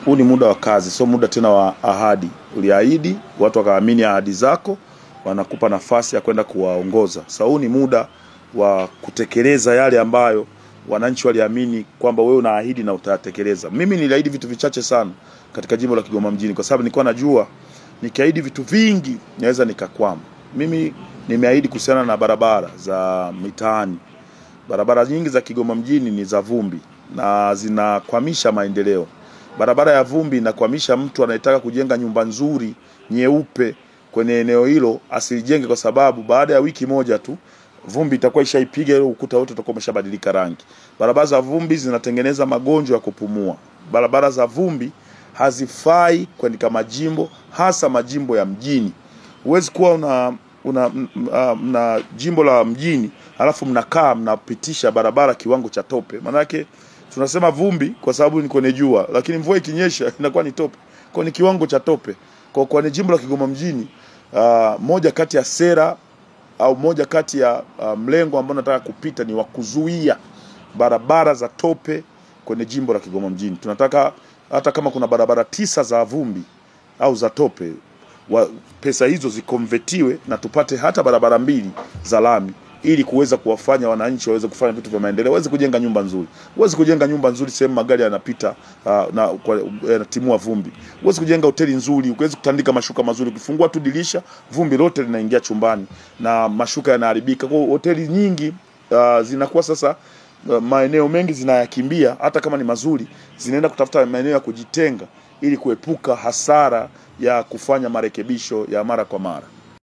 huu ni muda wa kazi, sio muda tena wa ahadi. Uliahidi, watu wakaamini ahadi zako, wanakupa nafasi ya kwenda kuwaongoza. Sasa huu ni muda wa kutekeleza yale ambayo wananchi waliamini kwamba wewe unaahidi na utatekeleza. Mimi niliahidi vitu vichache sana katika jimbo la Kigoma mjini kwa sababu nilikuwa najua nikiahidi vitu vingi naweza nikakwama. Mimi nimeahidi kuhusiana na barabara za mitaani. Barabara nyingi za Kigoma mjini ni za vumbi na zinakwamisha maendeleo. Barabara ya vumbi inakwamisha mtu anayetaka kujenga nyumba nzuri nyeupe kwenye eneo hilo asilijenge, kwa sababu baada ya wiki moja tu vumbi itakuwa ishaipiga ile ukuta wote utakuwa umeshabadilika rangi. Barabara za vumbi zinatengeneza magonjwa ya kupumua. Barabara za vumbi hazifai kwa majimbo, hasa majimbo ya mjini. Huwezi kuwa una jimbo la mjini alafu mnapitisha barabara kiwango cha tope. Maana yake tunasema vumbi kwa sababu ni kwenye jua, lakini mvua ikinyesha inakuwa ni tope. Kwa ni kiwango cha tope. Kwa jimbo la Kigoma mjini, moja kati ya sera au moja kati ya mlengo ambao nataka kupita ni wa kuzuia barabara za tope kwenye jimbo la Kigoma mjini. Tunataka hata kama kuna barabara 9 za vumbi au za tope, pesa hizo zikonvertiwe na tupate hata barabara 2 za lami, ili kuweza kuwafanya wananchi waweze kufanya vitu vya maendeleo, waweze kujenga nyumba nzuri. Uweze kujenga nyumba nzuri sehemu magari yanapita na timua vumbi. Uweze kujenga hoteli nzuri, uweze kutandika mashuka mazuri, ukifungua tu dirisha vumbi lote linaingia chumbani na mashuka yanaharibika. Kwa hoteli nyingi zinakuwa sasa maeneo mengi zinayakimbia, hata kama ni mazuri zinaenda kutafuta maeneo ya kujitenga ili kuepuka hasara ya kufanya marekebisho ya mara kwa mara.